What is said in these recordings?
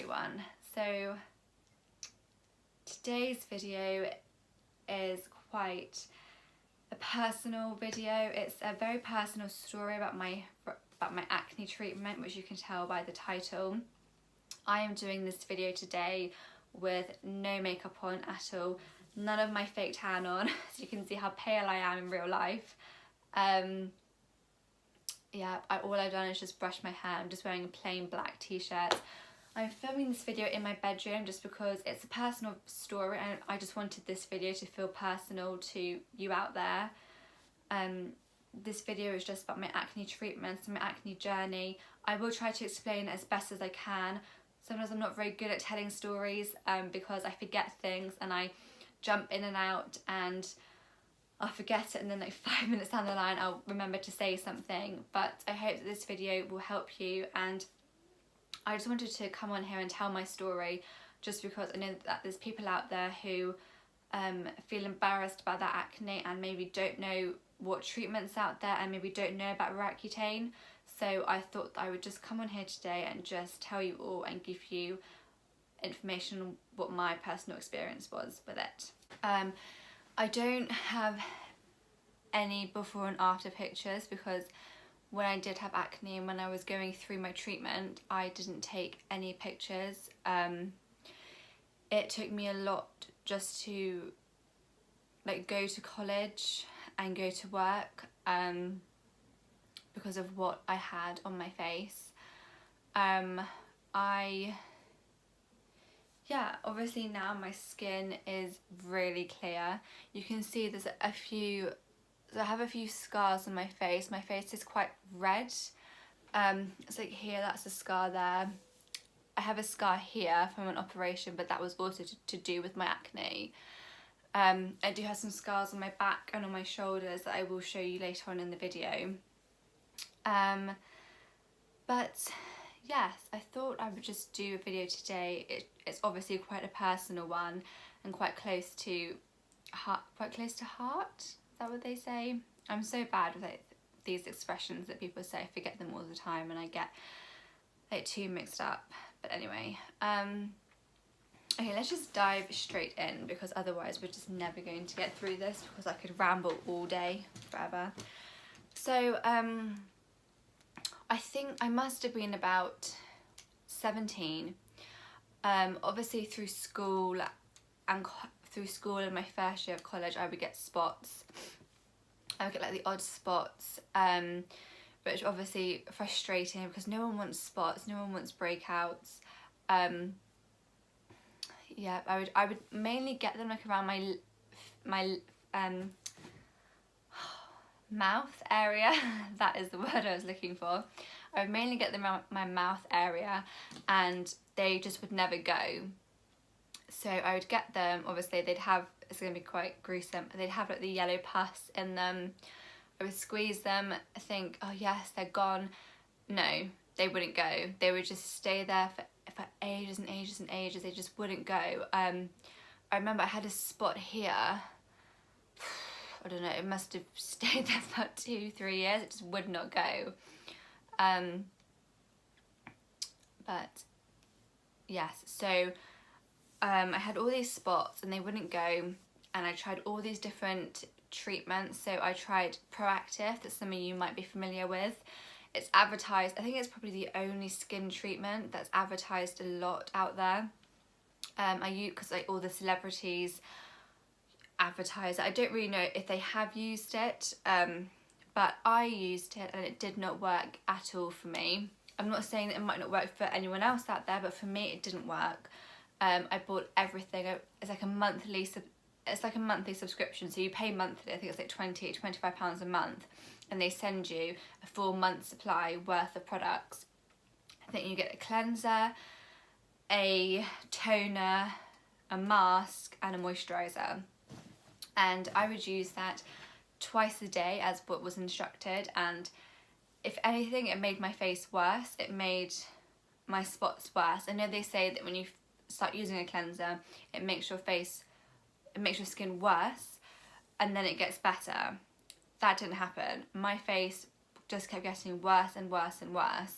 everyone. So today's video is quite a personal video. It's a very personal story about my acne treatment, which you can tell by the title. I am doing this video today with no makeup on at all, none of my fake tan on, so you can see how pale I am in real life. All I've done is just brush my hair. I'm just wearing a plain black t-shirt. I'm filming this video in my bedroom just because it's a personal story and I just wanted this video to feel personal to you out there. This video is just about my acne treatments and my acne journey. I will try to explain it as best as I can. Sometimes I'm not very good at telling stories because I forget things and I jump in and out and I'll forget it, and then like 5 minutes down the line I'll remember to say something. But I hope that this video will help you, and I just wanted to come on here and tell my story just because I know that there's people out there who feel embarrassed about their acne and maybe don't know what treatments out there and maybe don't know about Roaccutane. So I thought that I would just come on here today and just tell you all and give you information on what my personal experience was with it. I don't have any before and after pictures because when I did have acne and when I was going through my treatment, I didn't take any pictures. It took me a lot just to like go to college and go to work because of what I had on my face. Obviously now my skin is really clear. You can see there's a few, so I have a few scars on my face. My face is quite red. It's like here, that's a scar there. I have a scar here from an operation, but that was also to do with my acne. I do have some scars on my back and on my shoulders that I will show you later on in the video. But yes, I thought I would just do a video today. It's obviously quite a personal one and quite close to heart. Is that what they say? I'm so bad with like these expressions that people say. I forget them all the time and I get like too mixed up. But anyway, okay, let's just dive straight in because otherwise we're just never going to get through this because I could ramble all day forever. So I think I must have been about 17. Obviously through school and my first year of college I would get spots. I would get like the odd spots, which obviously frustrating because no one wants spots, no one wants breakouts. I would mainly get them like around my mouth area. That is the word I was looking for. I would mainly get them around my mouth area and they just would never go. So I would get them, obviously they'd have, it's going to be quite gruesome, they'd have like the yellow pus in them. I would squeeze them, think, oh yes, they're gone. No, they wouldn't go. They would just stay there for ages and ages and ages. They just wouldn't go. I remember I had a spot here. I don't know, it must have stayed there for about 2-3 years. It just would not go. But yes, so I had all these spots and they wouldn't go, and I tried all these different treatments. So I tried Proactive, that some of you might be familiar with. It's advertised, I think it's probably the only skin treatment that's advertised a lot out there. I use, because like all the celebrities advertise it. I don't really know if they have used it, but I used it and it did not work at all for me. I'm not saying that it might not work for anyone else out there, but for me it didn't work. I bought everything. It's like a monthly subscription, so you pay monthly. I think it's like £20-25 a month, and they send you a full month's supply worth of products. I think you get a cleanser, a toner, a mask and a moisturiser, and I would use that twice a day as what was instructed, and if anything it made my face worse. It made my spots worse. I know they say that when you start using a cleanser it makes your skin worse and then it gets better. That didn't happen. My face just kept getting worse and worse and worse.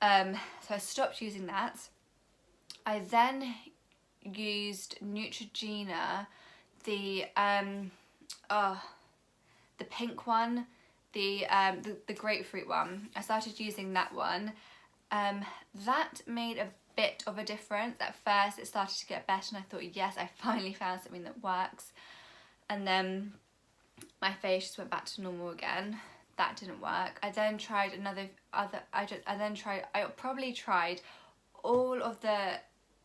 So I stopped using that. I then used Neutrogena, the pink one, the grapefruit one. I started using that one. That made a bit of a difference. At first it started to get better and I thought, yes, I finally found something that works. And then my face just went back to normal again. That didn't work. I then tried I probably tried all of the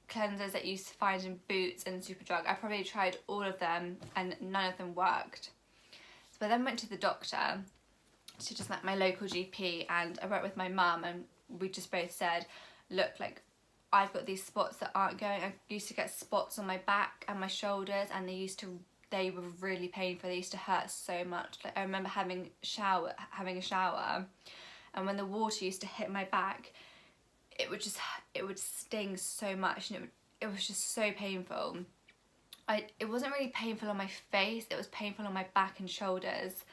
cleansers that you find in Boots and Superdrug. I probably tried all of them and none of them worked. So I then went to the doctor, to just like my local GP, and I went with my mum, and we just both said, look, like, I've got these spots that aren't going. I used to get spots on my back and my shoulders, and they were really painful. They used to hurt so much. Like, I remember having a shower, and when the water used to hit my back, it would sting so much, and it was just so painful. It wasn't really painful on my face, it was painful on my back and shoulders.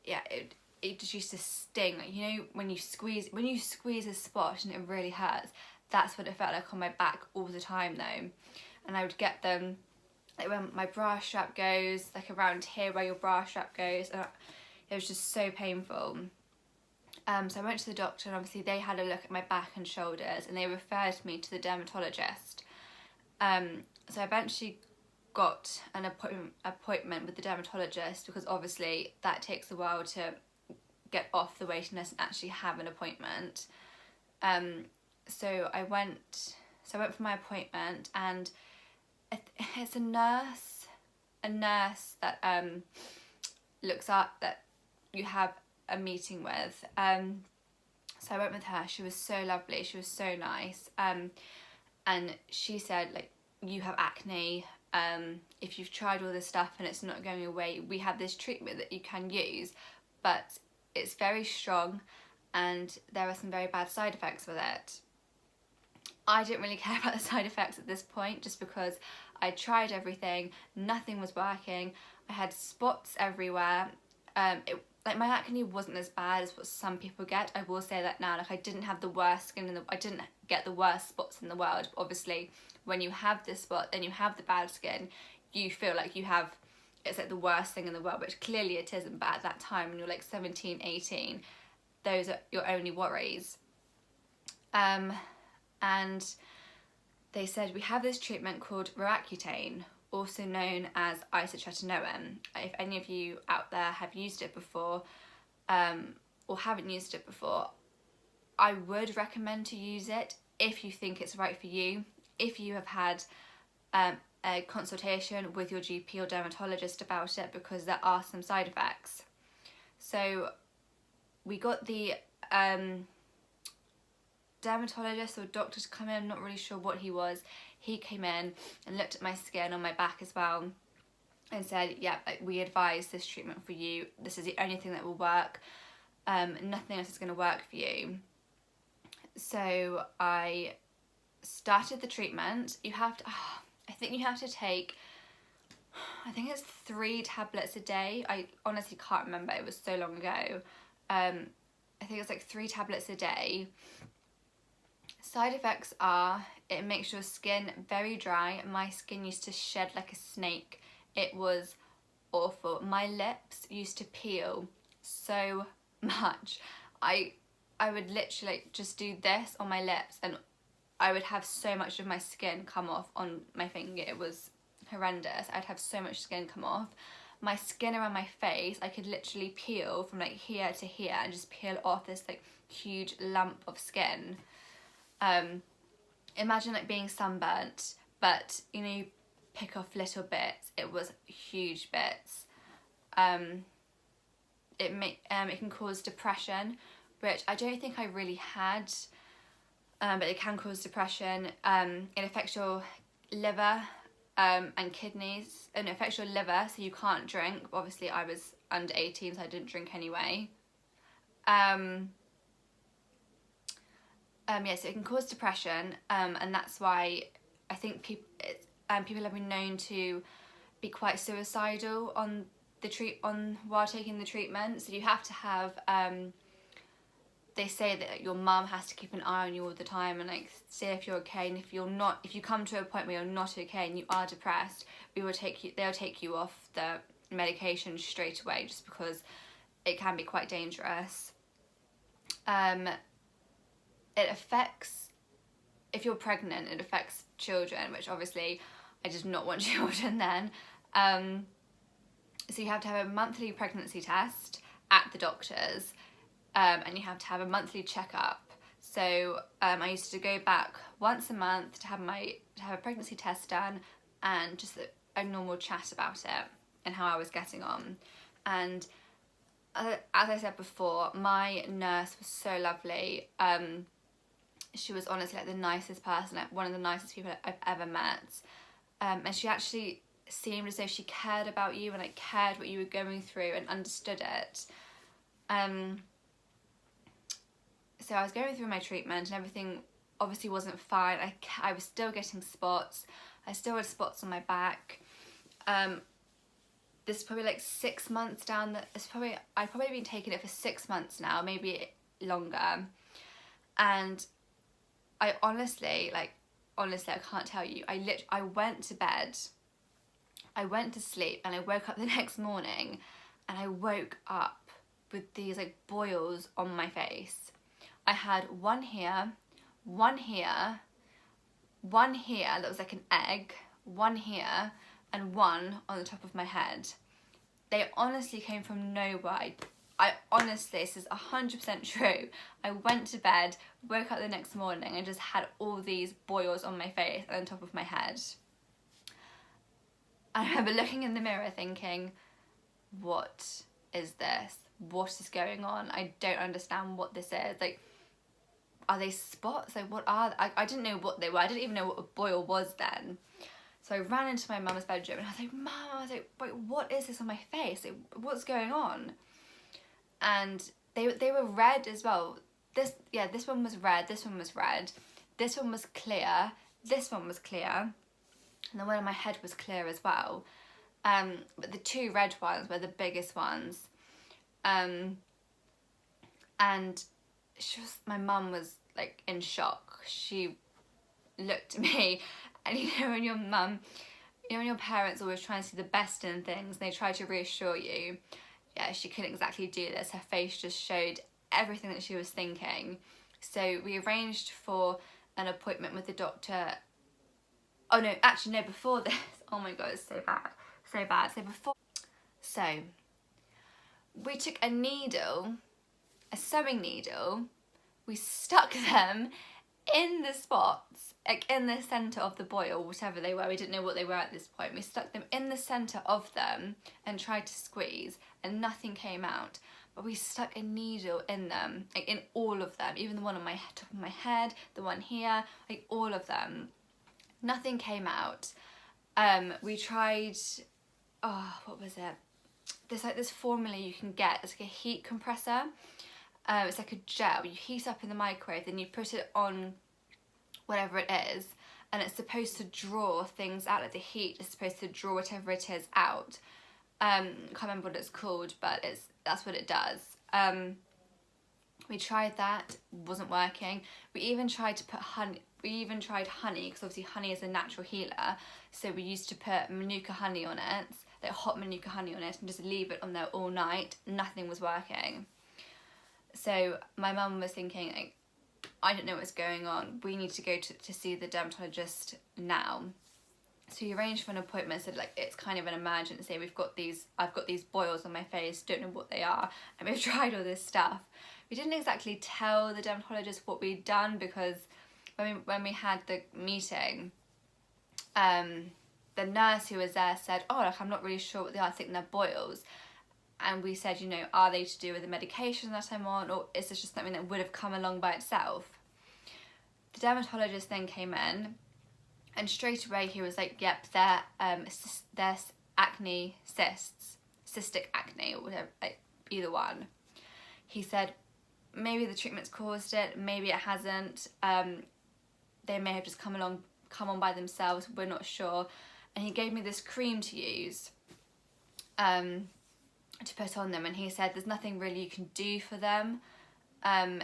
Yeah, it just used to sting. Like, you know, when you squeeze a spot and it really hurts, that's what it felt like on my back all the time though. And I would get them like when my bra strap goes, like around here where your bra strap goes, and it was just so painful. So I went to the doctor, and obviously they had a look at my back and shoulders, and they referred me to the dermatologist. So I eventually got an appointment with the dermatologist, because obviously that takes a while to get off the waiting list and actually have an appointment. So I went for my appointment, and it's a nurse that looks up, that you have a meeting with. So I went with her. She was so lovely, she was so nice, and she said, like, you have acne. If you've tried all this stuff and it's not going away, we have this treatment that you can use, but it's very strong and there are some very bad side effects with it. I didn't really care about the side effects at this point, just because I tried everything, nothing was working. I had spots everywhere. Like, my acne wasn't as bad as what some people get. I will say that now. Like, I didn't have the worst skin I didn't get the worst spots in the world. But obviously, when you have this spot and you have the bad skin, you feel like it's like the worst thing in the world, which clearly it isn't. But at that time, when you're like 17, 18, those are your only worries. And they said, we have this treatment called Roaccutane, also known as isotretinoin. If any of you out there have used it before, or haven't used it before, I would recommend to use it if you think it's right for you, if you have had a consultation with your GP or dermatologist about it, because there are some side effects. So we got the dermatologist or doctor to come in, I'm not really sure what he was. He came in and looked at my skin on my back as well and said, yeah, we advise this treatment for you. This is the only thing that will work. Nothing else is going to work for you. So I started the treatment. You have to, I think you have to take, I think it's 3 tablets a day. I honestly can't remember, it was so long ago. I think it's like 3 tablets a day. Side effects are, it makes your skin very dry. My skin used to shed like a snake. It was awful. My lips used to peel so much. I would literally just do this on my lips and I would have so much of my skin come off on my finger. It was horrendous. I'd have so much skin come off. My skin around my face, I could literally peel from like here to here and just peel off this like huge lump of skin. Imagine like being sunburnt, but you know, you pick off little bits. It was huge bits. It can cause depression, which I don't think I really had, but it can cause depression. It affects your liver and kidneys, and it affects your liver, so you can't drink. Obviously I was under 18, so I didn't drink anyway. Yeah, so it can cause depression, and that's why I think people have been known to be quite suicidal while taking the treatment. So you have to have they say that your mum has to keep an eye on you all the time and like see if you're okay, and if you're not, if you come to a point where you're not okay and you are depressed, they'll take you off the medication straight away, just because it can be quite dangerous. It affects, if you're pregnant, it affects children, which obviously I did not want children then. So you have to have a monthly pregnancy test at the doctor's, and you have to have a monthly checkup. So I used to go back once a month to have a pregnancy test done, and just a normal chat about it and how I was getting on. And as I said before, my nurse was so lovely. She was honestly like the nicest person, like one of the nicest people I've ever met. And she actually seemed as though she cared about you and like cared what you were going through and understood it. So I was going through my treatment and everything obviously wasn't fine. I was still getting spots. I still had spots on my back. This is probably like 6 months down. I've probably been taking it for 6 months now, maybe longer. And I honestly, I can't tell you. I went to bed. I went to sleep and I woke up the next morning, and I woke up with these like boils on my face. I had one here, one here, one here that was like an egg, one here, and one on the top of my head. They honestly came from nowhere. I honestly, this is 100% true. I went to bed, woke up the next morning, and just had all these boils on my face and on top of my head. I remember looking in the mirror thinking, what is this? What is going on? I don't understand what this is. Like, are they spots? Like, what are they? I didn't know what they were. I didn't even know what a boil was then. So I ran into my mum's bedroom and I was like, Mum, wait, what is this on my face? Like, what's going on? And they were red as well. This one was red, this one was red, this one was clear, this one was clear, and the one on my head was clear as well. But the two red ones were the biggest ones. And my mum was like in shock. She looked at me, and you know when your parents always try and see the best in things, and they try to reassure you. Yeah, she couldn't exactly do this. Her face just showed everything that she was thinking. So we arranged for an appointment with the doctor. Oh no, actually no, before this. Oh my God, it's so bad. So bad. So we took a needle, a sewing needle, we stuck them in the spots, like in the centre of the boil, whatever they were. We didn't know what they were at this point. We stuck them in the centre of them and tried to squeeze, and nothing came out. But we stuck a needle in them, like in all of them, even the one on my top of my head, the one here, like all of them. Nothing came out. We tried, what was it? There's like this formula you can get. It's like a heat compressor. It's like a gel. You heat up in the microwave, then you put it on whatever it is, and it's supposed to draw things out. Like the heat is supposed to draw whatever it is out. Can't remember what it's called, but that's what it does. We tried that, wasn't working. We even tried to put honey. We even tried honey, because obviously honey is a natural healer. So we used to put Manuka honey on it, like hot Manuka honey on it, and just leave it on there all night. Nothing was working. So my mum was thinking, like, I don't know what's going on. We need to go to see the dermatologist now. So we arranged for an appointment. Said like it's kind of an emergency. I've got these boils on my face. Don't know what they are. And we've tried all this stuff. We didn't exactly tell the dermatologist what we'd done, because when we had the meeting, the nurse who was there said, "Oh, like I'm not really sure what they are. I think they're boils." And we said, you know, are they to do with the medication that I'm on, or is this just something that would have come along by itself? The dermatologist then came in, and straight away he was like, yep, they're acne cysts, cystic acne, or whatever, like either one. He said, maybe the treatment's caused it, maybe it hasn't. They may have just come on by themselves, we're not sure. And he gave me this cream to use, to put on them, and he said there's nothing really you can do for them.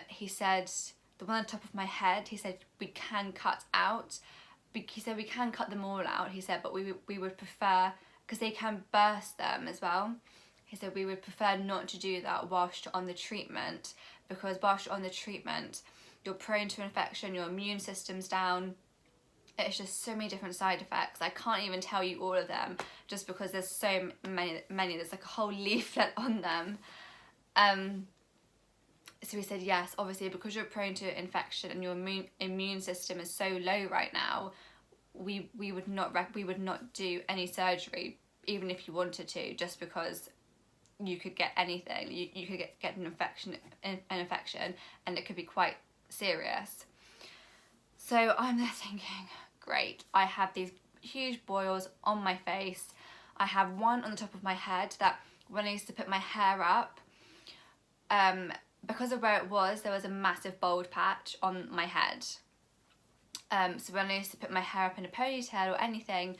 he said, the one on the top of my head, he said we can cut out. He said we can cut them all out, he said, but we would prefer, because they can burst them as well. He said we would prefer not to do that whilst you're on the treatment, because whilst you're on the treatment, you're prone to infection, your immune system's down. It's just so many different side effects. I can't even tell you all of them just because there's so many. There's like a whole leaflet on them. So he said yes, obviously because you're prone to infection and your immune system is so low right now, we would not do any surgery, even if you wanted to, just because you could get anything. You could get an infection, and it could be quite serious. So I'm there thinking, great, I have these huge boils on my face. I have one on the top of my head that when I used to put my hair up, because of where it was, there was a massive bald patch on my head. So when I used to put my hair up in a ponytail or anything,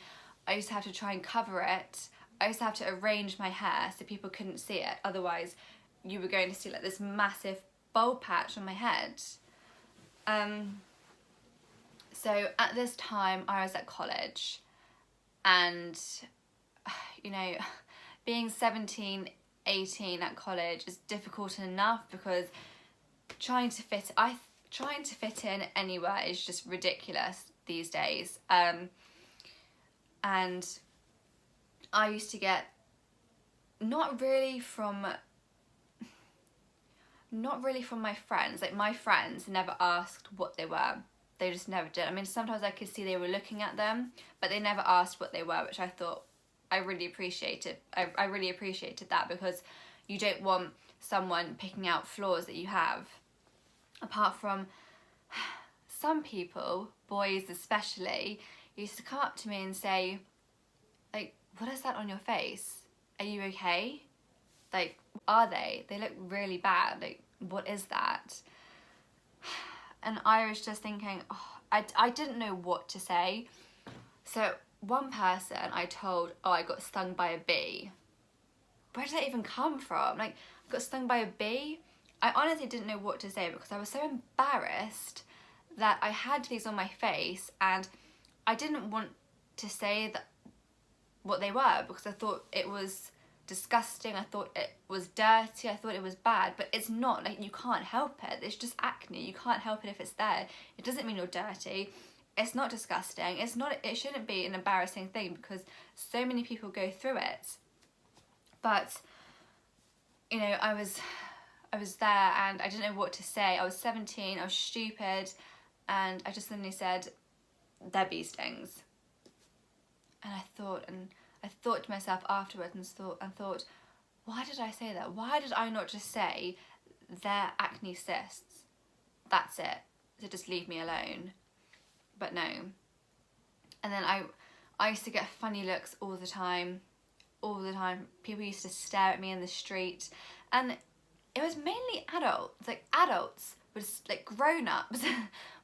I used to have to try and cover it. I used to have to arrange my hair so people couldn't see it. Otherwise, you were going to see like this massive bald patch on my head. So at this time I was at college, and you know, being 17, 18 at college is difficult enough because trying to fit in anywhere is just ridiculous these days. And I used to get not really from my friends. Like, my friends never asked what they were. They just never did. I mean, sometimes I could see they were looking at them, but they never asked what they were, which I thought I really appreciated. I really appreciated that, because you don't want someone picking out flaws that you have. Apart from some people, boys especially, used to come up to me and say, like, what is that on your face? Are you okay? Like, are they? They look really bad. Like, what is that? And I was just thinking, I didn't know what to say. So one person I told, I got stung by a bee. Where did that even come from? Like, I got stung by a bee? I honestly didn't know what to say, because I was so embarrassed that I had these on my face, and I didn't want to say that what they were, because I thought it was disgusting, I thought it was dirty, I thought it was bad, but it's not. Like, you can't help it. It's just acne. You can't help it if it's there. It doesn't mean you're dirty. It's not disgusting. It shouldn't be an embarrassing thing, because so many people go through it. But, you know, I was there and I didn't know what to say. I was 17, I was stupid, and I just suddenly said, they're bee stings. And I thought to myself afterwards and thought, why did I say that? Why did I not just say they're acne cysts? That's it. So just leave me alone. But no. And then I used to get funny looks all the time. All the time. People used to stare at me in the street. And it was mainly adults. Like, adults would, like, grown-ups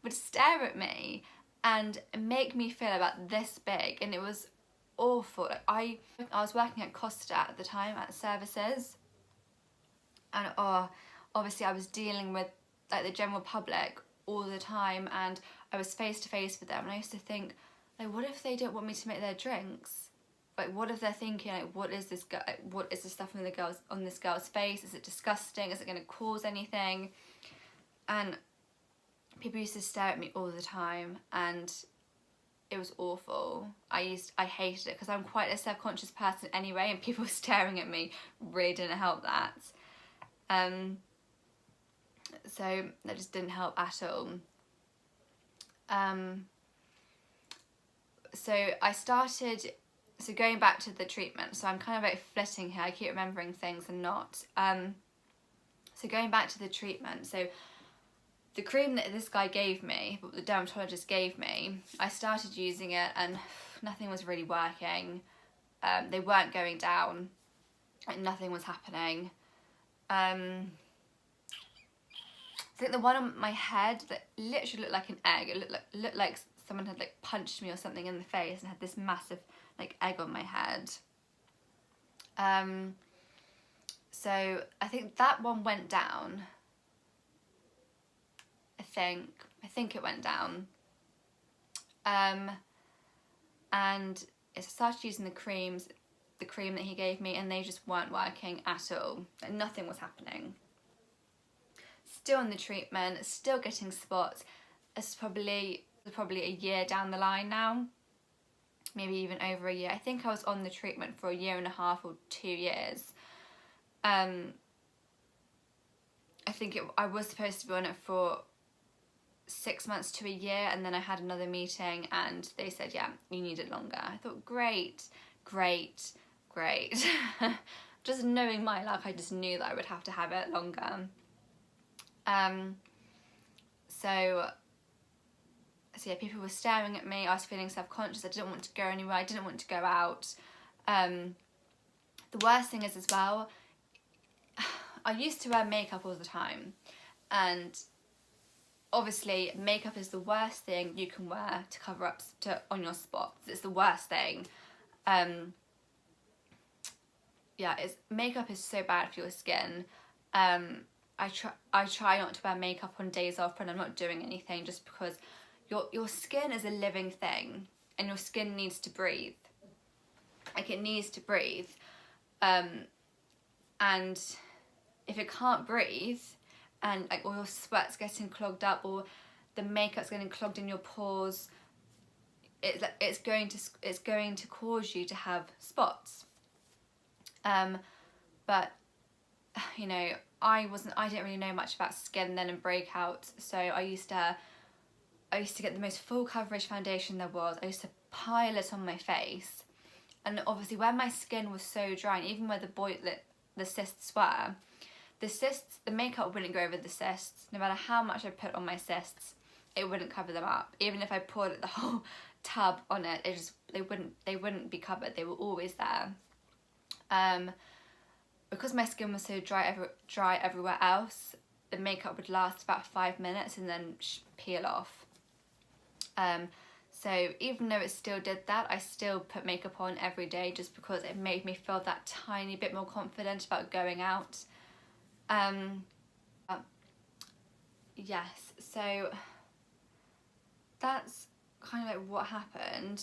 would stare at me and make me feel about this big. And it was awful. Like, I was working at Costa at the time, at services, and obviously I was dealing with, like, the general public all the time, and I was face to face with them, and I used to think, like, what if they don't want me to make their drinks? Like, what if they're thinking, like, what is this stuff on this girl's face? Is it disgusting? Is it going to cause anything? And people used to stare at me all the time, and it was awful. I hated it, because I'm quite a self-conscious person anyway, and people staring at me really didn't help that. So that just didn't help at all. So going back to the treatment, so I'm kind of like flitting here, I keep remembering things and not. So going back to the treatment, so the cream that this guy gave me, the dermatologist gave me, I started using it and nothing was really working. They weren't going down, like, nothing was happening. I think the one on my head that literally looked like an egg, it looked like someone had, like, punched me or something in the face and had this massive, like, egg on my head. So I think that one went down. think it went down. And I started using the cream that he gave me, and they just weren't working at all. Like, nothing was happening. Still on the treatment, still getting spots. It's probably a year down the line now, maybe even over a year. I think I was on the treatment for a year and a half or 2 years. I think I was supposed to be on it for 6 months to a year, and then I had another meeting and they said, yeah, you need it longer. I thought, great. Just knowing my luck, I just knew that I would have to have it longer. So yeah, people were staring at me. I was feeling self-conscious. I didn't want to go anywhere. I didn't want to go out. The worst thing is as well, I used to wear makeup all the time, and obviously makeup is the worst thing you can wear to cover up on your spots. It's the worst thing. Yeah, makeup is so bad for your skin. I try not to wear makeup on days off when I'm not doing anything, just because your skin is a living thing, and your skin needs to breathe. Like, it needs to breathe. And if it can't breathe, and like all your sweat's getting clogged up, or the makeup's getting clogged in your pores, it's going to cause you to have spots. But you know, I didn't really know much about skin then and breakouts, so I used to get the most full coverage foundation there was. I used to pile it on my face, and obviously where my skin was so dry, and even where the cysts were, the makeup wouldn't go over the cysts. No matter how much I put on my cysts, it wouldn't cover them up. Even if I poured the whole tub on it, they wouldn't be covered. They were always there. Because my skin was so dry everywhere else, the makeup would last about 5 minutes and then peel off. So even though it still did that, I still put makeup on every day, just because it made me feel that tiny bit more confident about going out. Yes, so that's kind of like what happened.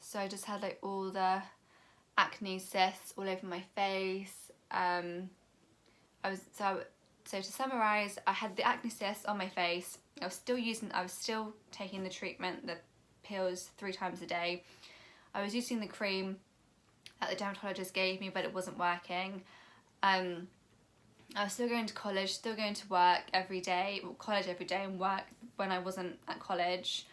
So I just had like all the acne cysts all over my face. So to summarise, I had the acne cysts on my face. I was still taking the treatment, the pills 3 times a day. I was using the cream that the dermatologist gave me, but it wasn't working. I was still going to college, still going to work every day, college every day, and work when I wasn't at college.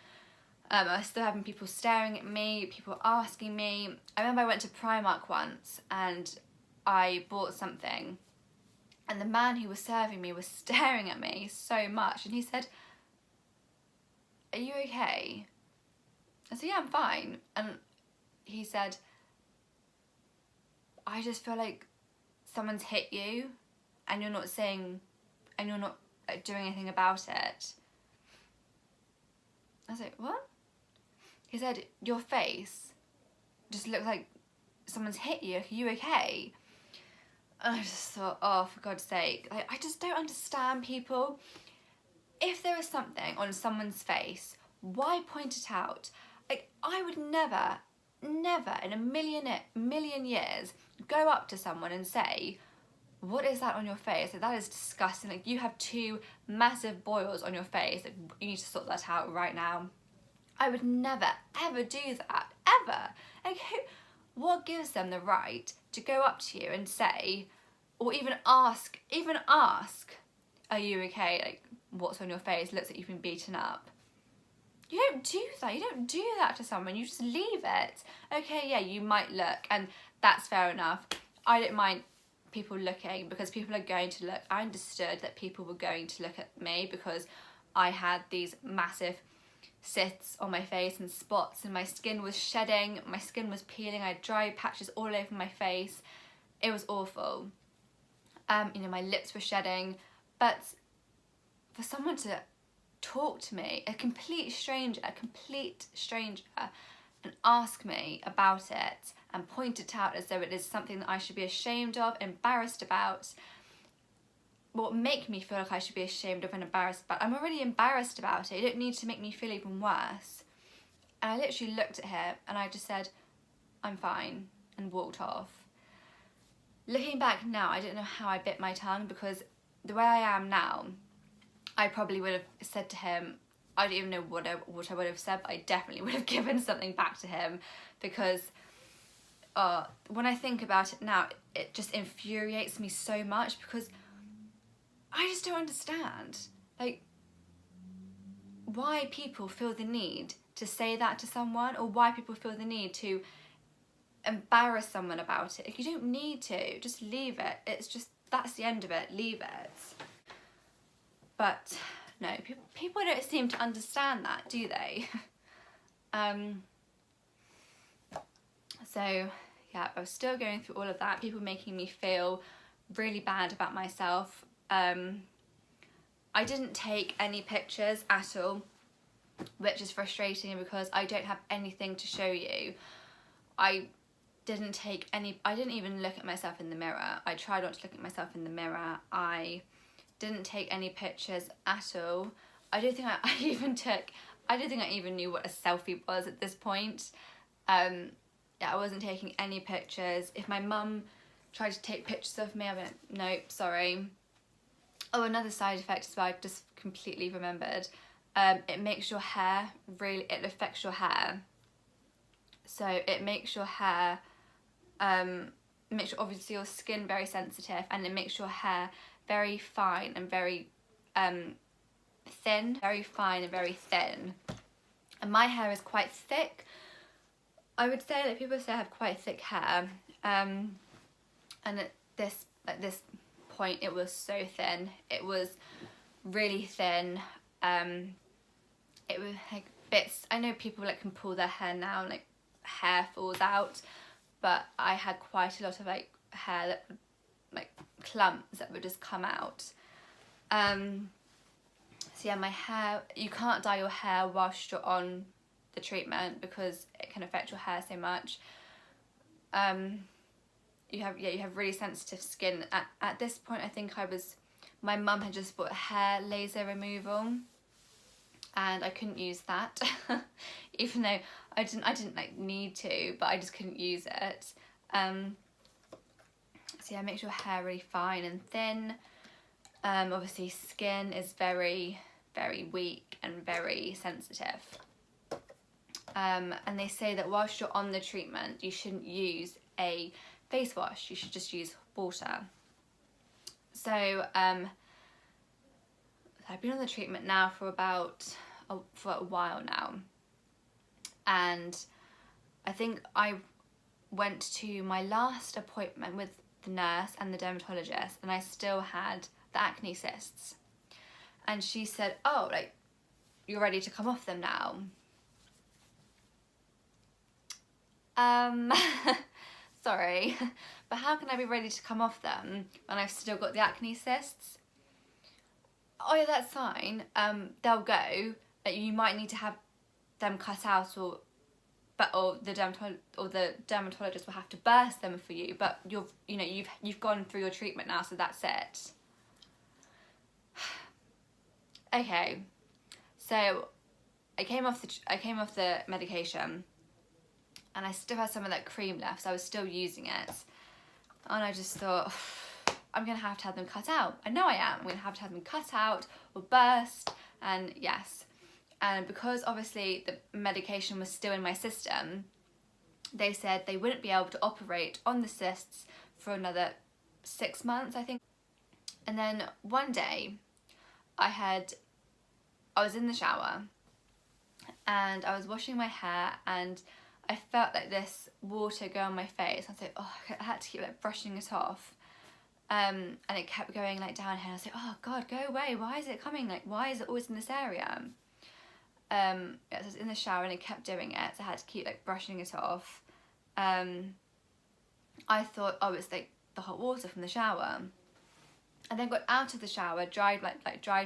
I was still having people staring at me, people asking me. I remember I went to Primark once and I bought something, and the man who was serving me was staring at me so much, and he said, "Are you okay?" I said, "Yeah, I'm fine." And he said, "I just feel like someone's hit you and you're not doing anything about it." I was like, "What?" He said, "Your face just looks like someone's hit you. Are you okay?" And I just thought, oh, for God's sake. Like, I just don't understand people. If there is something on someone's face, why point it out? Like, I would never in a million years go up to someone and say, "What is that on your face? Like, that is disgusting. Like, you have 2 massive boils on your face. Like, you need to sort that out right now." I would never, ever do that. Ever. Like, what gives them the right to go up to you and say, or even ask, "Are you okay? Like, what's on your face? Looks like you've been beaten up." You don't do that. You don't do that to someone. You just leave it. Okay, yeah, you might look, and that's fair enough. I don't mind people looking, because people are going to look. I understood that people were going to look at me because I had these massive cysts on my face and spots, and my skin was shedding, my skin was peeling, I had dry patches all over my face. It was awful. You know, my lips were shedding. But for someone to talk to me, a complete stranger, and ask me about it and point it out as though it is something that I should be ashamed of, embarrassed about, what make me feel like I should be ashamed of and embarrassed about. I'm already embarrassed about it. You don't need to make me feel even worse. And I literally looked at him and I just said, I'm fine, and walked off. Looking back now, I don't know how I bit my tongue, because the way I am now, I probably would have said to him, I don't even know what I would have said, but I definitely would have given something back to him, because when I think about it now, it just infuriates me so much, because I just don't understand, like, why people feel the need to say that to someone, or why people feel the need to embarrass someone about it. If you don't need to, just leave it. It's just, that's the end of it, leave it. But no, people don't seem to understand that, do they? So yeah, I was still going through all of that, people making me feel really bad about myself. I didn't take any pictures at all, which is frustrating because I don't have anything to show you. I didn't even look at myself in the mirror. I tried not to look at myself in the mirror. I didn't take any pictures at all. I don't think I even knew what a selfie was at this point. Yeah, I wasn't taking any pictures. If my mum tried to take pictures of me, I went, nope, sorry. Oh, another side effect as well, I just completely remembered. It makes your hair it affects your hair. So it makes your hair, obviously your skin very sensitive, and it makes your hair very fine and very thin. Very fine and very thin. And my hair is quite thick. I would say that people say I have quite thick hair. And at this point it was so thin. It was really thin. It was like bits, I know people like can pull their hair now and like hair falls out, but I had quite a lot of like hair that would, like clumps that would just come out. So yeah, my hair, you can't dye your hair whilst you're on the treatment because it can affect your hair so much. You have really sensitive skin. At this point, I think my mum had just bought hair laser removal, and I couldn't use that, even though I didn't like need to, but I just couldn't use it. So yeah, it makes your hair really fine and thin. Obviously, skin is very, very weak and very sensitive. And they say that whilst you're on the treatment, you shouldn't use a face wash, you should just use water. So I've been on the treatment now for a while now, and I think I went to my last appointment with the nurse and the dermatologist, and I still had the acne cysts, and she said, oh, like, you're ready to come off them now. Sorry, but how can I be ready to come off them when I've still got the acne cysts? Oh yeah, that's fine. They'll go, but you might need to have them cut out, or the dermatologist will have to burst them for you. But you've gone through your treatment now, so that's it. Okay, so I came off the medication, and I still had some of that cream left, so I was still using it. And I just thought, I'm going to have them cut out. I know I am. I'm going to have them cut out or burst, and yes. And because obviously the medication was still in my system, they said they wouldn't be able to operate on the cysts for another 6 months, I think. And then one day, I was in the shower, and I was washing my hair, and I felt like this water go on my face. I was like, oh, I had to keep like brushing it off. And it kept going like down here. I was like, oh God, go away. Why is it coming? Like, why is it always in this area? I was in the shower and it kept doing it. So I had to keep like brushing it off. I thought, oh, it's like the hot water from the shower. And then got out of the shower, dried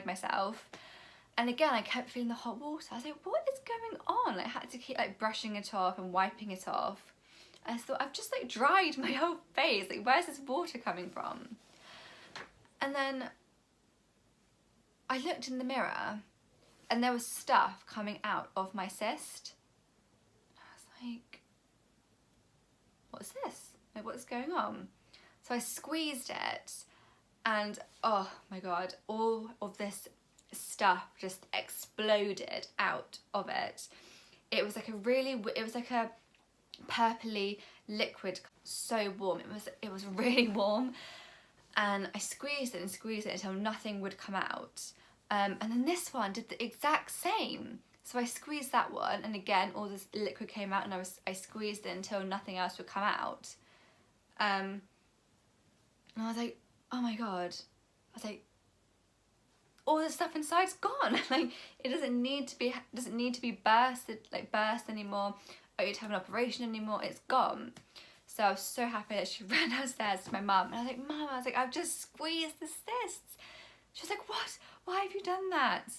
myself. And again, I kept feeling the hot water. I was like, what is going on? I had to keep like brushing it off and wiping it off. I thought, I've just like dried my whole face. Like, where's this water coming from? And then I looked in the mirror and there was stuff coming out of my cyst. I was like, what's this? Like, what's going on? So I squeezed it and oh my God, all of this stuff just exploded out of it. It was like a purpley liquid, so warm. It was really warm, and I squeezed it until nothing would come out. And then this one did the exact same. So I squeezed that one, and again all this liquid came out, and I squeezed it until nothing else would come out. And I was like, oh my God. I was like, all the stuff inside's gone. Like, it doesn't need to be burst anymore. I don't need to have an operation anymore. It's gone. So I was so happy that she ran downstairs to my mum, and I was like, Mum, I've just squeezed the cysts. She was like, what? Why have you done that?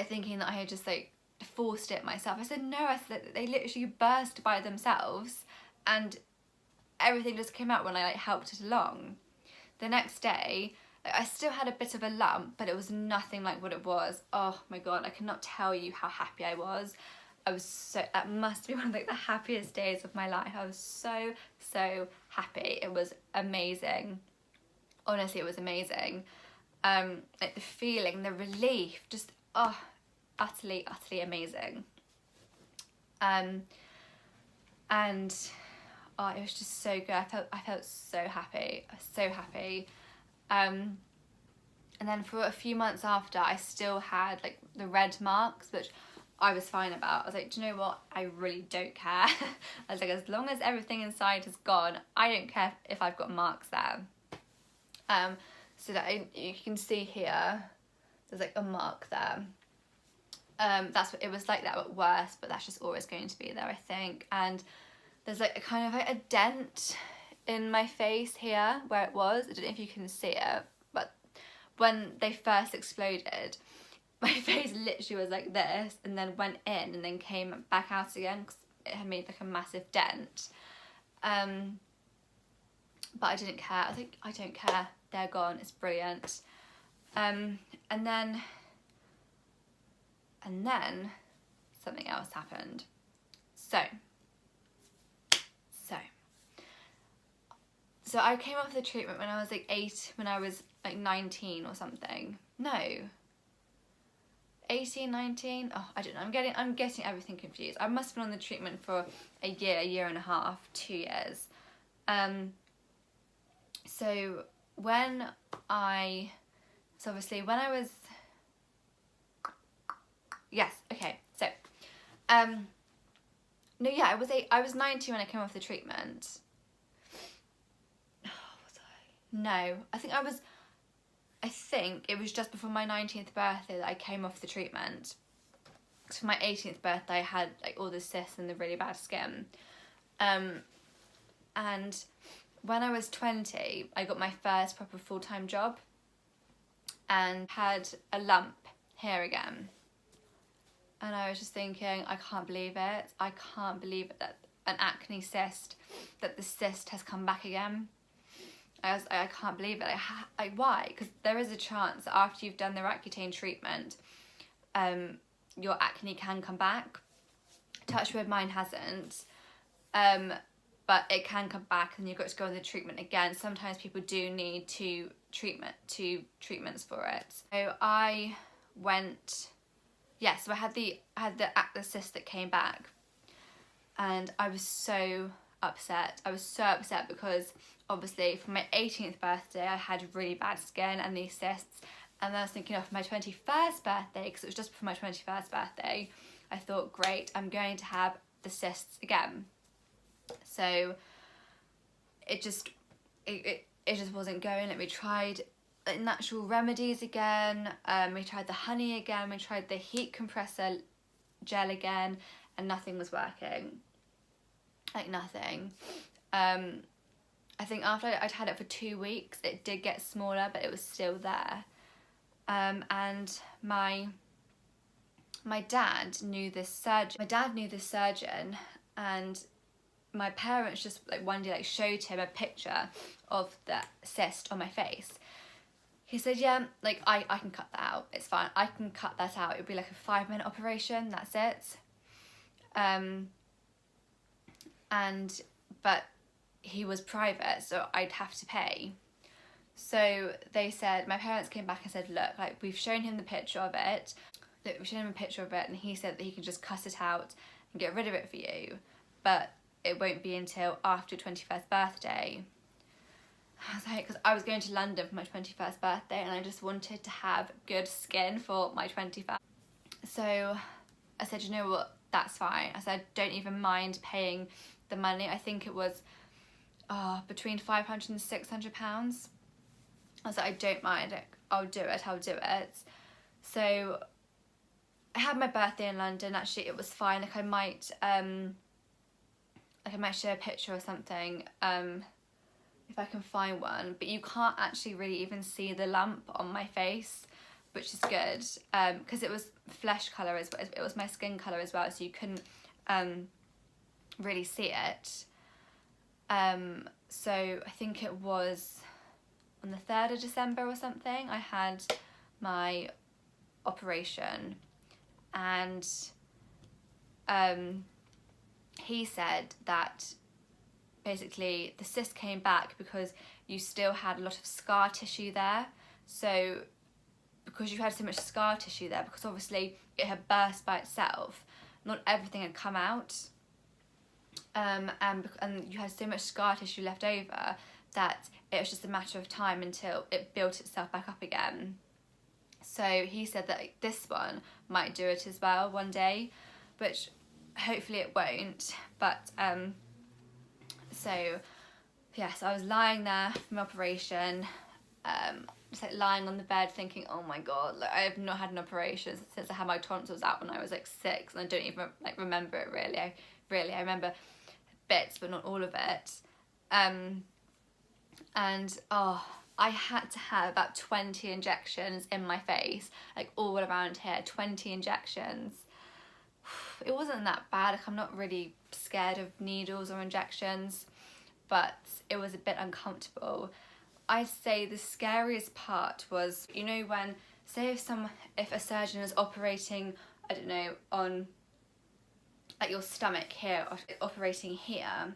Thinking that I had just like forced it myself. I said, no, I said they literally burst by themselves, and everything just came out when I like helped it along. The next day, I still had a bit of a lump, but it was nothing like what it was. Oh my God, I cannot tell you how happy I was. That must be one of like the happiest days of my life. I was so happy. It was amazing. Honestly, it was amazing. Like the feeling, the relief, just utterly amazing. And it was just so good. I felt so happy. I was so happy. And then for a few months after, I still had like the red marks, which I was fine about. I was like, do you know what? I really don't care. I was like, as long as everything inside is gone, I don't care if I've got marks there. So that you can see here, there's like a mark there. That's what it was like that at worst, but that's just always going to be there, I think. And there's like a kind of like a dent in my face here where it was. I don't know if you can see it, but when they first exploded, my face literally was like this, and then went in and then came back out again because it had made like a massive dent. But I didn't care. I was like, I don't care. They're gone. It's brilliant. And then something else happened. So I came off the treatment when I was like 19 or something. No. 18, 19, oh, I don't know, I'm getting everything confused. I must have been on the treatment for a year and a half, 2 years. So when I was, yes, okay, so, no, yeah, I was 19 when I came off the treatment. Oh, was I? No, I think it was just before my 19th birthday that I came off the treatment. Because for my 18th birthday I had like all the cysts and the really bad skin. And when I was 20, I got my first proper full-time job and had a lump here again. And I was just thinking, I can't believe it. I can't believe it that an acne cyst, that the cyst has come back again. I can't believe it. Why? Because there is a chance that after you've done the Accutane treatment, your acne can come back. Touch wood, mine hasn't. But it can come back and you've got to go on the treatment again. Sometimes people do need two treatments for it. So I went, so I had the cyst that came back, and I was so upset. I was so upset because obviously for my 18th birthday I had really bad skin and these cysts, and then I was thinking of my 21st birthday, because it was just before my 21st birthday, I thought, great, I'm going to have the cysts again. So it just wasn't going. Like, we tried natural remedies again, we tried the honey again, we tried the heat compressor gel again, and nothing was working. Like, nothing. I think after I'd had it for 2 weeks, it did get smaller, but it was still there. And my dad knew this surgeon. And my parents just like one day like showed him a picture of the cyst on my face. he said, yeah, like I can cut that out, it's fine, I can cut that out, it'll be like a 5-minute operation, that's it. But he was private, so I'd have to pay. So they said, my parents came back and said, look, like we've shown him the picture of it, and he said that he can just cut it out and get rid of it for you, but it won't be until after your 21st birthday. I was like, because I was going to London for my 21st birthday and I just wanted to have good skin for my 21st. So I said, you know what, that's fine. I said, don't even mind paying the money. I think it was between £500 and £600. I was like, I don't mind, I'll do it. So I had my birthday in London. Actually, it was fine. Like I might share a picture or something if I can find one. But you can't actually really even see the lump on my face, which is good because it was flesh colour as well. It was my skin colour as well, so you couldn't really see it. So I think it was on the 3rd of December or something, I had my operation, and he said that basically the cyst came back because you still had a lot of scar tissue there. So because you had so much scar tissue there, because obviously it had burst by itself, not everything had come out, and you had so much scar tissue left over that it was just a matter of time until it built itself back up again. So he said that this one might do it as well one day, which hopefully it won't. But so I was lying there from operation, just like lying on the bed thinking, oh my god, like I have not had an operation since I had my tonsils out when I was like 6, and I don't even like remember it really. I remember bits but not all of it. And I had to have about 20 injections in my face, like all around here, 20 injections. It wasn't that bad, like I'm not really scared of needles or injections, but it was a bit uncomfortable. I'd say the scariest part was, you know, when, say if a surgeon is operating, I don't know, on like your stomach here, or operating here,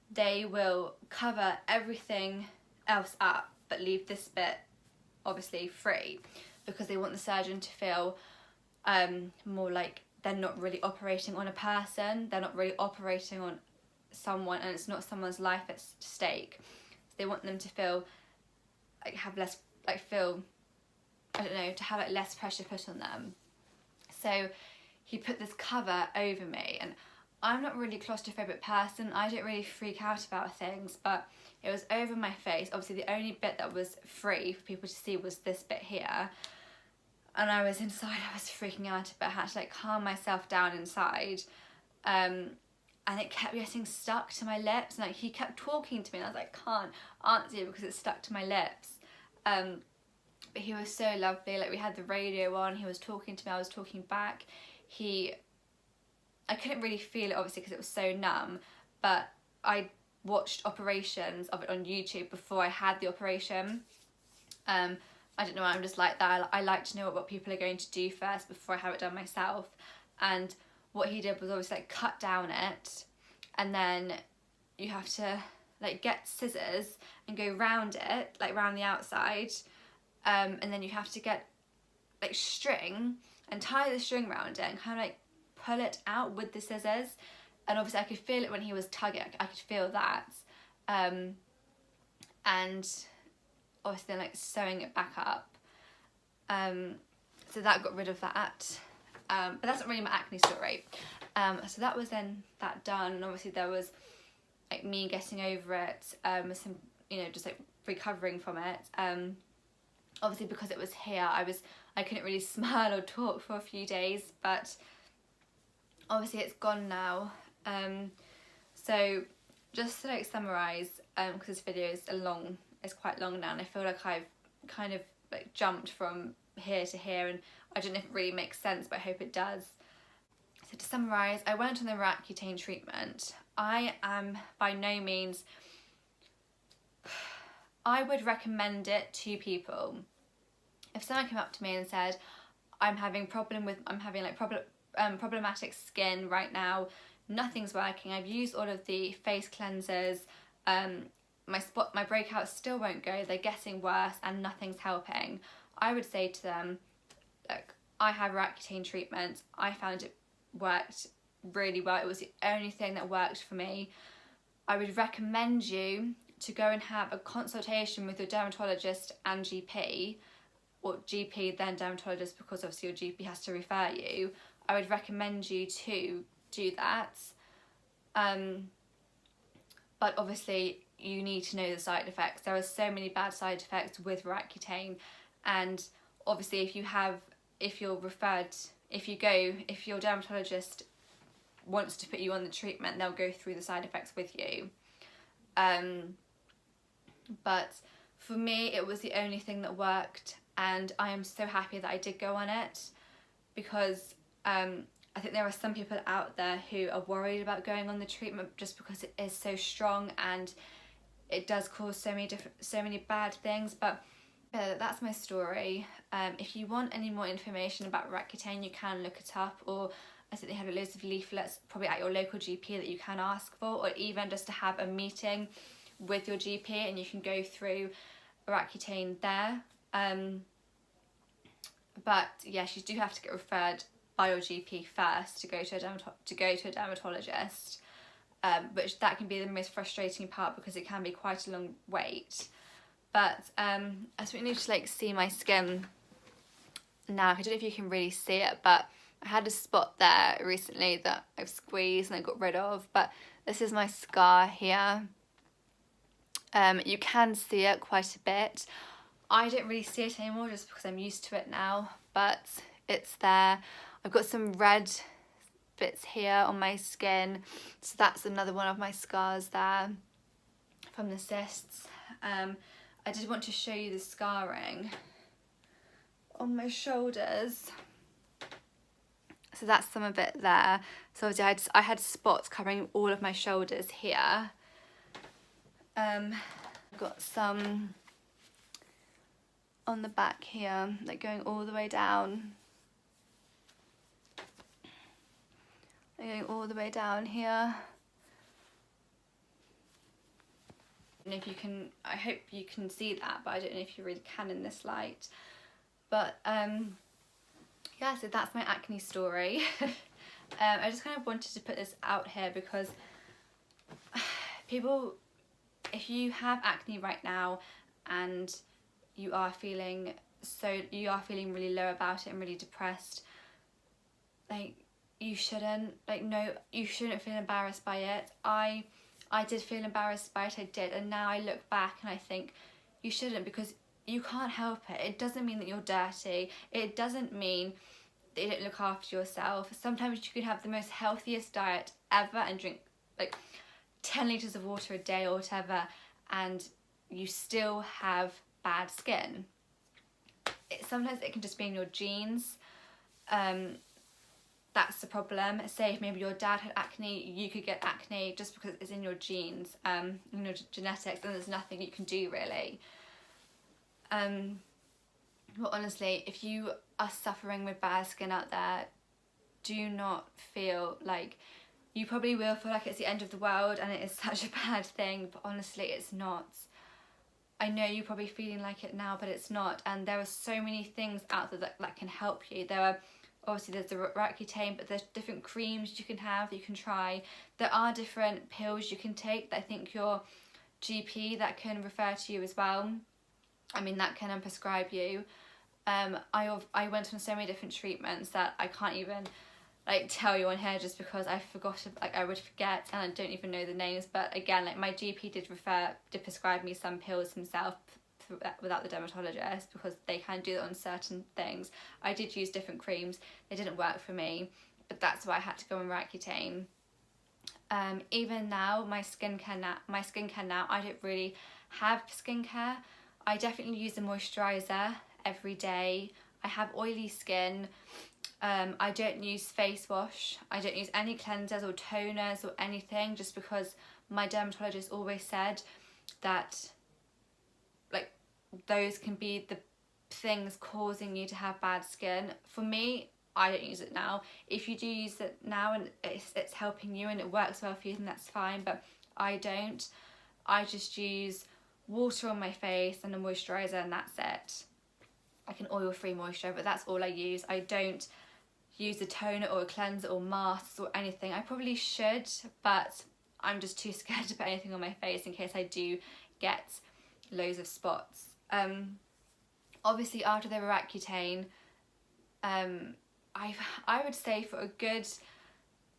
they will cover everything else up but leave this bit obviously free, because they want the surgeon to feel more like they're not really operating on a person, they're not really operating on someone, and it's not someone's life at stake. So they want them to feel like have less, like feel, I don't know, to have like less pressure put on them. So he put this cover over me, and I'm not really a claustrophobic person, I don't really freak out about things, but it was over my face. Obviously the only bit that was free for people to see was this bit here, and I was inside, I was freaking out, but I had to like calm myself down inside, and it kept getting stuck to my lips, and like he kept talking to me and I was like, can't answer you because it's stuck to my lips. But he was so lovely, like we had the radio on, he was talking to me, I was talking back. I couldn't really feel it obviously because it was so numb, but I watched operations of it on YouTube before I had the operation. I don't know, I'm just like that. I like to know what people are going to do first before I have it done myself. And what he did was obviously like cut down it, and then you have to like get scissors and go round it, like round the outside, and then you have to get like string and tie the string around it and kind of like pull it out with the scissors. And obviously I could feel it when he was tugging, I could feel that, and obviously then like sewing it back up, so that got rid of that, but that's not really my acne story. So that was then that done, and obviously there was like me getting over it, with some, you know, just like recovering from it. Obviously because it was here, I couldn't really smile or talk for a few days, but obviously it's gone now. So just to like summarise, because this video is quite long now, and I feel like I've kind of like jumped from here to here, and I don't know if it really makes sense, but I hope it does. So to summarise, I went on the Roaccutane treatment. I am by no means, I would recommend it to people. if someone came up to me and said, I'm having problematic skin right now, nothing's working, I've used all of the face cleansers, my breakouts still won't go, they're getting worse and nothing's helping, I would say to them, look, I have Roaccutane treatment, I found it worked really well, it was the only thing that worked for me. I would recommend you to go and have a consultation with your dermatologist and GP, or GP then dermatologist, because obviously your GP has to refer you. I would recommend you to do that. But obviously you need to know the side effects. There are so many bad side effects with Roaccutane, and obviously if your dermatologist wants to put you on the treatment, they'll go through the side effects with you. But for me, it was the only thing that worked, and I am so happy that I did go on it, because I think there are some people out there who are worried about going on the treatment just because it is so strong and it does cause so many bad things. But that's my story. If you want any more information about Roaccutane, you can look it up, or I think they have loads of leaflets probably at your local GP that you can ask for, or even just to have a meeting with your GP and you can go through Roaccutane there. But yes, you do have to get referred by your GP first to go to a dermatologist, which that can be the most frustrating part because it can be quite a long wait. But I just want you to see my skin now. I don't know if you can really see it, but I had a spot there recently that I've squeezed and I got rid of, but this is my scar here. You can see it quite a bit. I don't really see it anymore just because I'm used to it now, but it's there. I've got some red bits here on my skin, so that's another one of my scars there from the cysts. I did want to show you the scarring on my shoulders. So that's some of it there. So obviously I had spots covering all of my shoulders here. I've got some on the back here, going all the way down. Going all the way down here. And if you can, I hope you can see that, but I don't know if you really can in this light. But yeah, so that's my acne story. I just kind of wanted to put this out here because people, if you have acne right now and you are feeling really low about it and really depressed, you shouldn't feel embarrassed by it. I did feel embarrassed by it, I did, and now I look back and I think you shouldn't, because you can't help it. It doesn't mean that you're dirty. It doesn't mean that you don't look after yourself. Sometimes you can have the most healthiest diet ever and drink 10 litres of water a day or whatever, and you still have bad skin. Sometimes it can just be in your genes. That's the problem. Say if maybe your dad had acne, you could get acne just because it's in your genes, in your genetics, and there's nothing you can do really. But honestly, if you are suffering with bad skin out there, do not feel like, you probably will feel like it's the end of the world and it is such a bad thing, but honestly it's not. I know you're probably feeling like it now, but it's not, and there are so many things out there that can help you. Obviously there's the Roaccutane, but there's different creams you can have, you can try. There are different pills you can take that I think your GP that can refer to you as well. That can prescribe you. I went on so many different treatments that I can't even tell you on here just because I forgot, I would forget and I don't even know the names. But again, my GP did prescribe me some pills himself without the dermatologist, because they can do that on certain things. I did use different creams, they didn't work for me, but that's why I had to go on Roaccutane. Even now, my skincare now, I don't really have skincare. I definitely use a moisturiser every day. I have oily skin. I don't use face wash. I don't use any cleansers or toners or anything, just because my dermatologist always said that those can be the things causing you to have bad skin. For me, I don't use it now. If you do use it now and it's helping you and it works well for you, then that's fine, but I don't. I just use water on my face and a moisturiser, and that's it. Like an oil-free moisturiser, but that's all I use. I don't use a toner or a cleanser or masks or anything. I probably should, but I'm just too scared to put anything on my face in case I do get loads of spots. Obviously after the Accutane, I would say for a good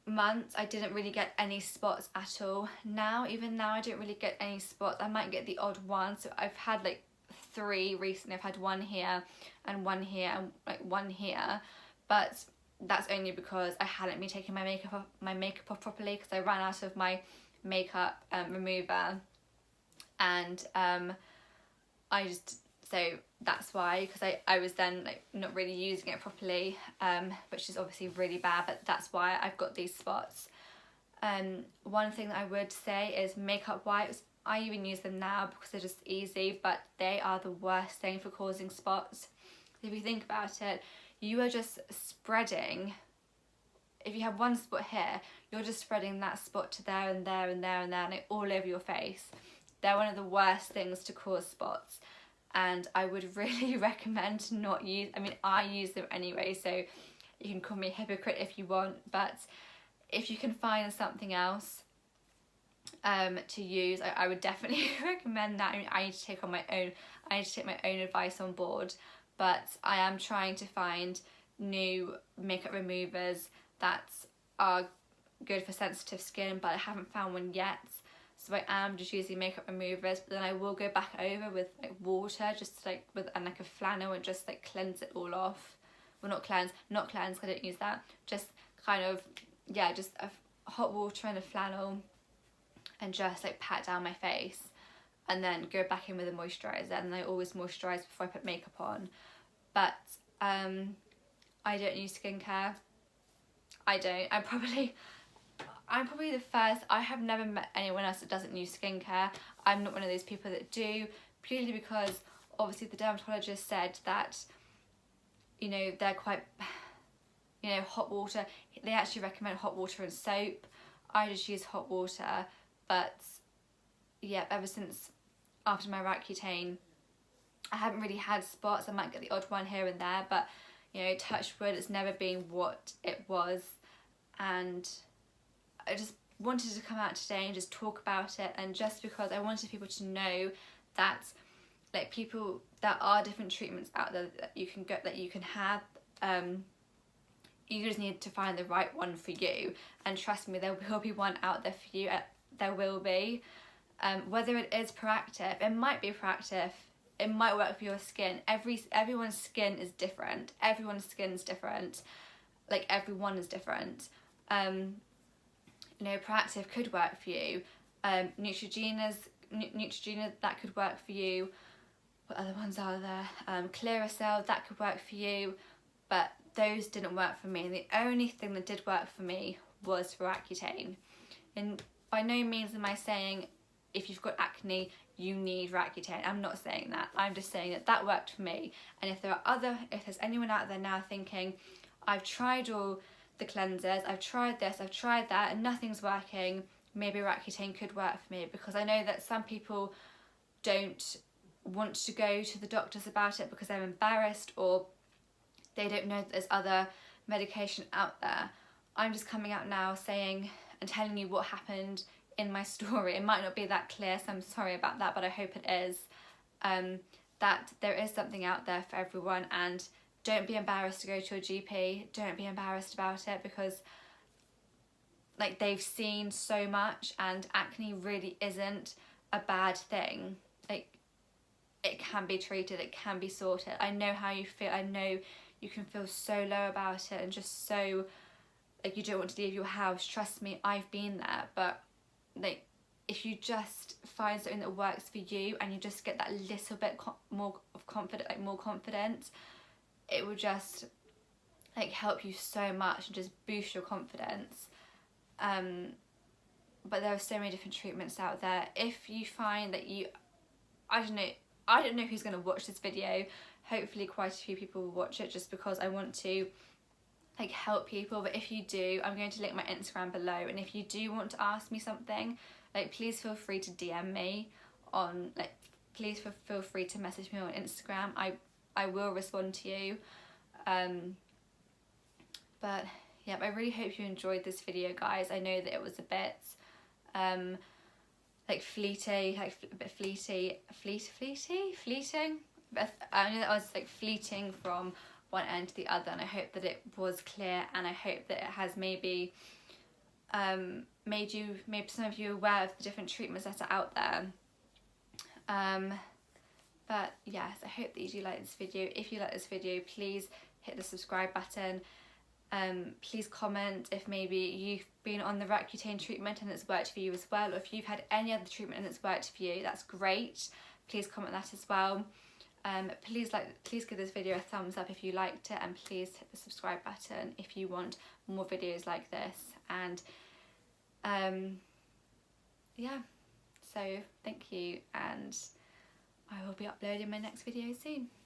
month I didn't really get any spots at all. Even now I don't really get any spots. I might get the odd one, so I've had like 3 recently. I've had one here and one here and like one here, but that's only because I hadn't been taking my makeup off properly, because I ran out of my makeup remover, and so that's why, because I was then like not really using it properly, which is obviously really bad, but that's why I've got these spots. One thing that I would say is makeup wipes. I even use them now because they're just easy, but they are the worst thing for causing spots. If you think about it, you are just spreading, if you have one spot here, you're just spreading that spot to there and there and there and there, and like all over your face. They're one of the worst things to cause spots, and I would really recommend not use, I mean I use them anyway, so you can call me a hypocrite if you want, but if you can find something else to use, I would definitely recommend that. I mean, I need to take my own advice on board, but I am trying to find new makeup removers that are good for sensitive skin, but I haven't found one yet. So I am just using makeup removers, but then I will go back over with like water, just like like a flannel, and just like cleanse it all off. Well, not cleanse, I don't use that. Just kind of, yeah, just a hot water and a flannel, and just like pat down my face, and then go back in with a moisturiser. And I always moisturise before I put makeup on. But I don't use skincare. I don't. I'm probably the first. I have never met anyone else that doesn't use skincare. I'm not one of those people that do, purely because obviously the dermatologist said that, you know, they're quite, you know, hot water. They actually recommend hot water and soap. I just use hot water, but yeah, ever since after my Accutane, I haven't really had spots. I might get the odd one here and there, but you know, touch wood, it's never been what it was. And I just wanted to come out today and just talk about it, and just because I wanted people to know that like there are different treatments out there that you can get, that you can have. You just need to find the right one for you, and trust me, there will be one out there for you. There will be. Whether it is proactive, it might be proactive, it might work for your skin. Everyone's skin is different. Everyone's skin's different. Like, everyone is different. You know, proactive could work for you. Neutrogena, that could work for you. What other ones are there? Clearasil, that could work for you, but those didn't work for me. And the only thing that did work for me was for Accutane. And by no means am I saying if you've got acne you need Accutane. I'm not saying that. I'm just saying that worked for me. And if there's anyone out there now thinking, I've tried all the cleansers, I've tried this, I've tried that, and nothing's working, maybe Accutane could work for me, because I know that some people don't want to go to the doctors about it because they're embarrassed, or they don't know that there's other medication out there. I'm just coming out now saying and telling you what happened in my story. It might not be that clear, so I'm sorry about that, but I hope it is. That there is something out there for everyone, and don't be embarrassed to go to your GP. Don't be embarrassed about it, because like, they've seen so much, and acne really isn't a bad thing. Like, it can be treated, it can be sorted. I know how you feel. I know you can feel so low about it and just so like you don't want to leave your house. Trust me, I've been there. But like, if you just find something that works for you and you just get that little bit more confident, it will just like help you so much and just boost your confidence. But there are so many different treatments out there. If you find that I don't know who's going to watch this video. hopefully quite a few people will watch it, just because I want to like help people. But if you do, I'm going to link my Instagram below, and if you do want to ask me something, like please feel free to DM me on, like please feel free to message me on Instagram. I will respond to you. But yeah, I really hope you enjoyed this video, guys. I know that it was a bit like fleeting, but I know that I was like fleeting from one end to the other, and I hope that it was clear, and I hope that it has maybe made some of you aware of the different treatments that are out there. But yes, I hope that you do like this video. If you like this video, please hit the subscribe button. Please comment if maybe you've been on the Roaccutane treatment and it's worked for you as well, or if you've had any other treatment and it's worked for you, that's great. Please comment that as well. Please give this video a thumbs up if you liked it, and please hit the subscribe button if you want more videos like this. And yeah, so thank you, and I will be uploading my next video soon.